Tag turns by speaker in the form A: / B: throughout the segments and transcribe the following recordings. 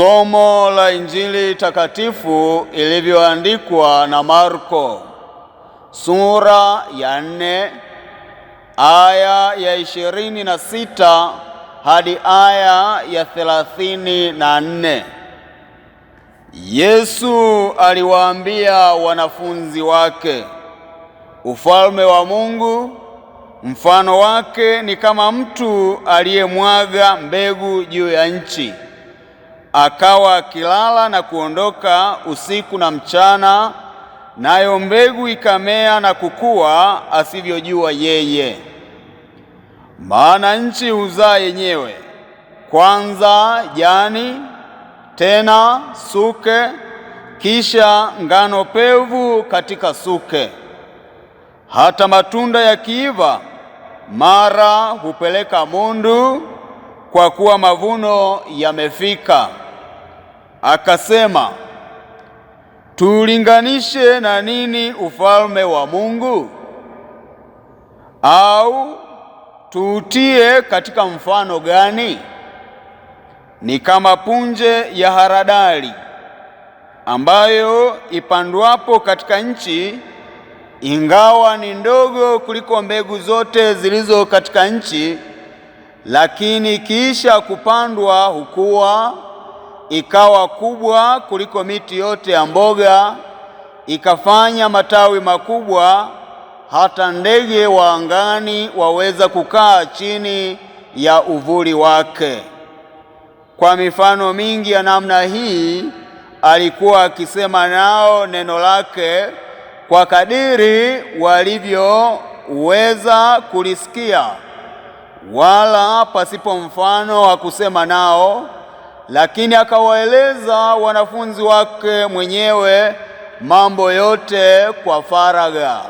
A: Somo la Injili takatifu ilivyoandikwa na Marko, sura ya 4 aya ya 26 hadi aya ya 34. Yesu aliwaambia wanafunzi wake, ufalme wa Mungu mfano wake ni kama mtu aliyemwaga mbegu juu ya nchi, akawa akilala na kuondoka usiku na mchana, nayo mbegu ikamea na kukua asivyojua yeye. Maana nchi huzaa yenyewe, kwanza jani, tena suke, kisha ngano pevu katika suke. Hata matunda yakiiva, mara hupeleka mundu, kwa kuwa mavuno yamefika. Akasema, tuulinganishe na nini ufalme wa Mungu? Au tuutie katika mfano gani? Ni kama punje ya haradali, ambayo ipandwapo katika nchi, ingawa ni ndogo kuliko mbegu zote zilizo katika nchi, lakini kisha kupandwa hukua, ikawa kubwa kuliko miti yote ya mboga, ikafanya matawi makubwa, hata ndege wa angani waweza kukaa chini ya uvuli wake. Kwa mifano mingi ya namna hii alikuwa akisema nao neno lake, kwa kadiri walivyoweza kulisikia, wala pasipo mfano hakusema nao, lakini akawaeleza wanafunzi wake mwenyewe mambo yote kwa faragha.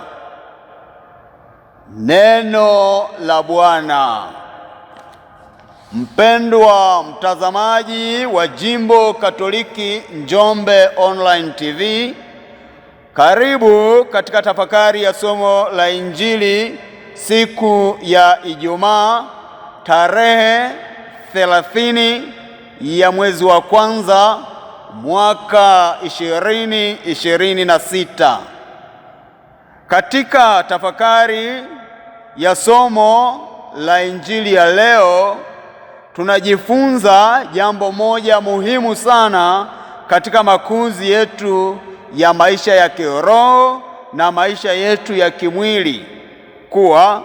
A: Neno la Bwana. Mpendwa mtazamaji wa Jimbo Katoliki Njombe Online TV, karibu katika tafakari ya somo la Injili siku ya Ijumaa tarehe 30 ya mwezi wa kwanza mwaka 2026. Katika tafakari ya somo la Injili ya leo tunajifunza jambo moja muhimu sana katika makuzi yetu ya maisha ya kiroho na maisha yetu ya kimwili, kuwa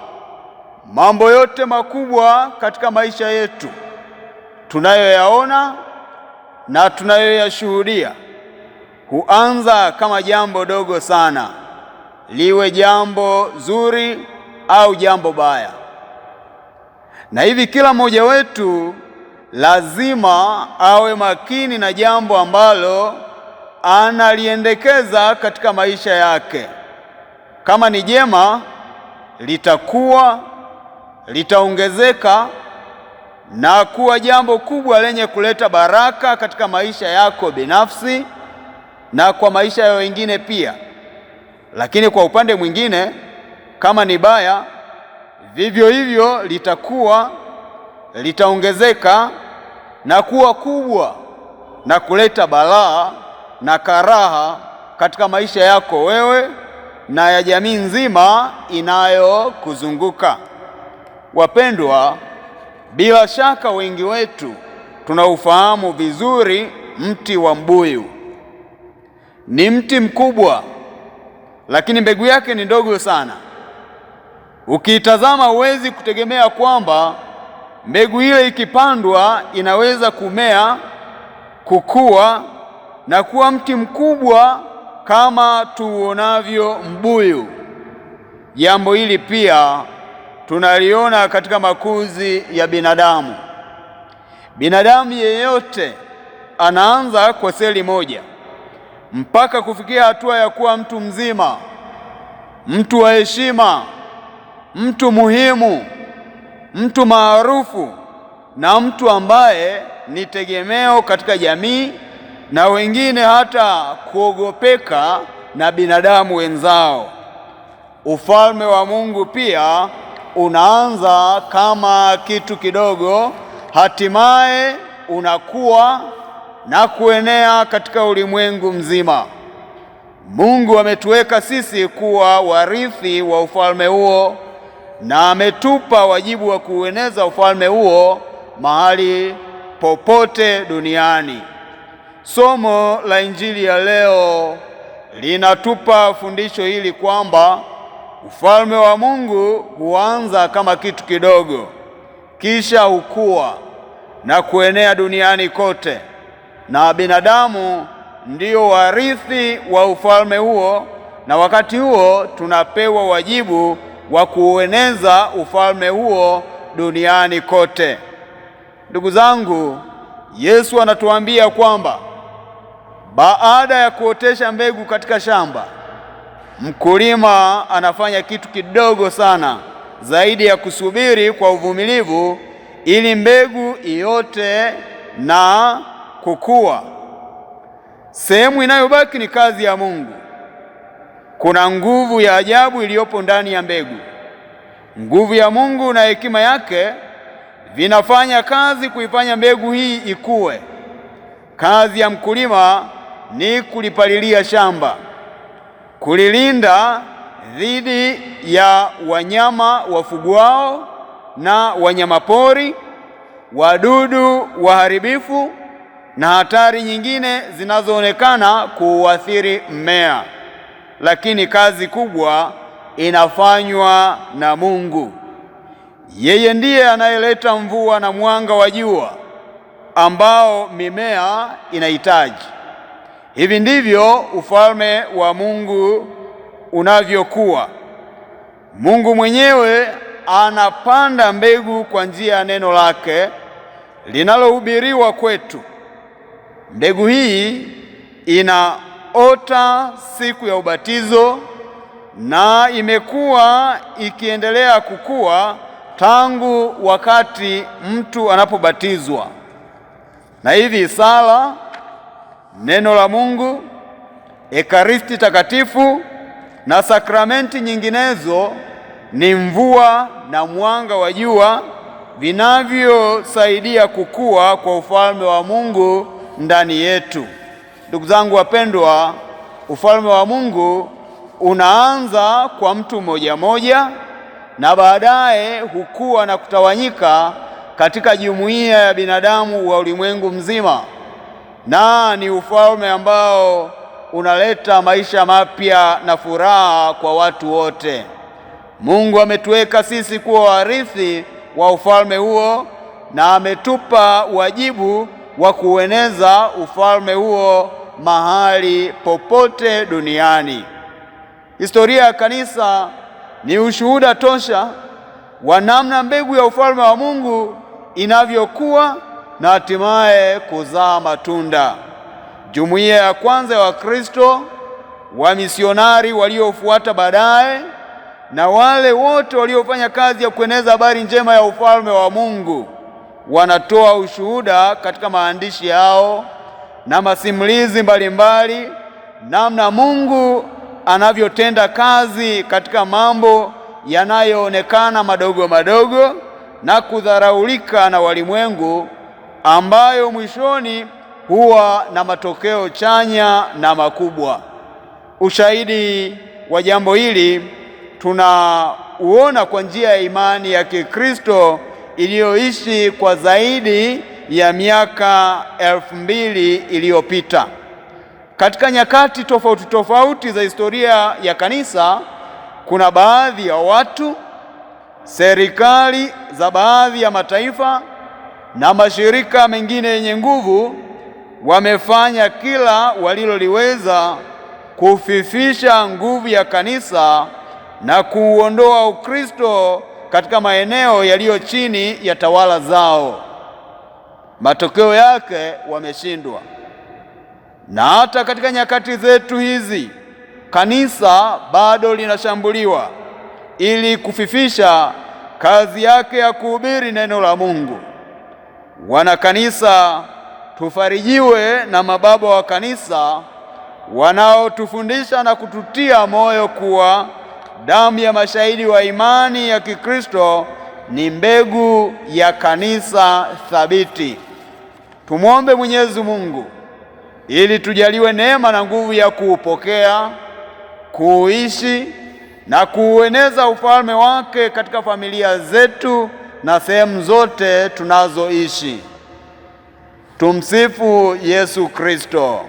A: mambo yote makubwa katika maisha yetu tunayoyaona na tunayoyashuhudia huanza kama jambo dogo sana, liwe jambo zuri au jambo baya. Na hivi kila mmoja wetu lazima awe makini na jambo ambalo analiendekeza katika maisha yake. Kama ni jema, litakuwa, litaongezeka na kuwa jambo kubwa lenye kuleta baraka katika maisha yako binafsi na kwa maisha ya wengine pia. Lakini kwa upande mwingine, kama ni baya, vivyo hivyo litakuwa, litaongezeka na kuwa kubwa na kuleta balaa na karaha katika maisha yako wewe na ya jamii nzima inayokuzunguka. Wapendwa, bila shaka wengi wetu tunaufahamu vizuri mti wa mbuyu. Ni mti mkubwa, lakini mbegu yake ni ndogo sana. Ukiitazama huwezi kutegemea kwamba mbegu ile ikipandwa inaweza kumea, kukua na kuwa mti mkubwa kama tuonavyo mbuyu. Jambo hili pia tunaliona katika makuzi ya binadamu. Binadamu yeyote anaanza kwa seli moja mpaka kufikia hatua ya kuwa mtu mzima, mtu wa heshima, mtu muhimu, mtu maarufu na mtu ambaye ni tegemeo katika jamii na wengine hata kuogopeka na binadamu wenzao. Ufalme wa Mungu pia unaanza kama kitu kidogo, hatimaye unakuwa na kuenea katika ulimwengu mzima. Mungu ametuweka sisi kuwa warithi wa ufalme huo na ametupa wajibu wa kueneza ufalme huo mahali popote duniani. Somo la Injili ya leo linatupa fundisho hili kwamba ufalme wa Mungu huanza kama kitu kidogo, kisha hukua na kuenea duniani kote, na binadamu ndio warithi wa ufalme huo, na wakati huo tunapewa wajibu wa kueneza ufalme huo duniani kote. Ndugu zangu, Yesu anatuambia kwamba baada ya kuotesha mbegu katika shamba, mkulima anafanya kitu kidogo sana zaidi ya kusubiri kwa uvumilivu ili mbegu iote na kukua. Sehemu inayobaki ni kazi ya Mungu. Kuna nguvu ya ajabu iliyopo ndani ya mbegu. Nguvu ya Mungu na hekima yake vinafanya kazi kuifanya mbegu hii ikue. Kazi ya mkulima ni kulipalilia shamba, kulilinda dhidi ya wanyama wafugwao na wanyamapori, wadudu waharibifu na hatari nyingine zinazoonekana kuuathiri mmea. Lakini kazi kubwa inafanywa na Mungu. Yeye ndiye anayeleta mvua na mwanga wa jua ambao mimea inahitaji. Hivi ndivyo ufalme wa Mungu unavyokuwa. Mungu mwenyewe anapanda mbegu kwa njia ya neno lake linalohubiriwa kwetu. Mbegu hii inaota siku ya ubatizo na imekuwa ikiendelea kukua tangu wakati mtu anapobatizwa. Na hivi sala, neno la Mungu, Ekaristi takatifu na sakramenti nyinginezo ni mvua na mwanga wa jua vinavyosaidia kukua kwa ufalme wa Mungu ndani yetu. Ndugu zangu wapendwa, ufalme wa Mungu unaanza kwa mtu mmoja mmoja na baadaye hukua na kutawanyika katika jumuiya ya binadamu wa ulimwengu mzima, na ni ufalme ambao unaleta maisha mapya na furaha kwa watu wote. Mungu ametuweka sisi kuwa warithi wa ufalme huo na ametupa wajibu wa kueneza ufalme huo mahali popote duniani. Historia ya kanisa ni ushuhuda tosha wa namna mbegu ya ufalme wa Mungu inavyokuwa na hatimaye kuzaa matunda. Jumuiya ya kwanza ya Wakristo, wamisionari waliofuata baadaye, na wale wote waliofanya kazi ya kueneza habari njema ya ufalme wa Mungu wanatoa ushuhuda katika maandishi yao na masimulizi mbalimbali namna Mungu anavyotenda kazi katika mambo yanayoonekana madogo madogo na kudharaulika na walimwengu, ambayo mwishoni huwa na matokeo chanya na makubwa. Ushahidi wa jambo hili tunauona kwa njia ya imani ya Kikristo iliyoishi kwa zaidi ya miaka 2000 iliyopita. Katika nyakati tofauti tofauti za historia ya kanisa, kuna baadhi ya watu, serikali za baadhi ya mataifa na mashirika mengine yenye nguvu wamefanya kila waliloliweza kufifisha nguvu ya kanisa na kuuondoa Ukristo katika maeneo yaliyo chini ya tawala zao. Matokeo yake wameshindwa. Na hata katika nyakati zetu hizi kanisa bado linashambuliwa ili kufifisha kazi yake ya kuhubiri neno la Mungu. Wanakanisa, tufarijiwe na mababa wa kanisa wanaotufundisha na kututia moyo kuwa damu ya mashahidi wa imani ya Kikristo ni mbegu ya kanisa thabiti. Tumwombe Mwenyezi Mungu ili tujaliwe neema na nguvu ya kuupokea, kuuishi na kuueneza ufalme wake katika familia zetu na sehemu zote tunazoishi. Tumsifu Yesu Kristo.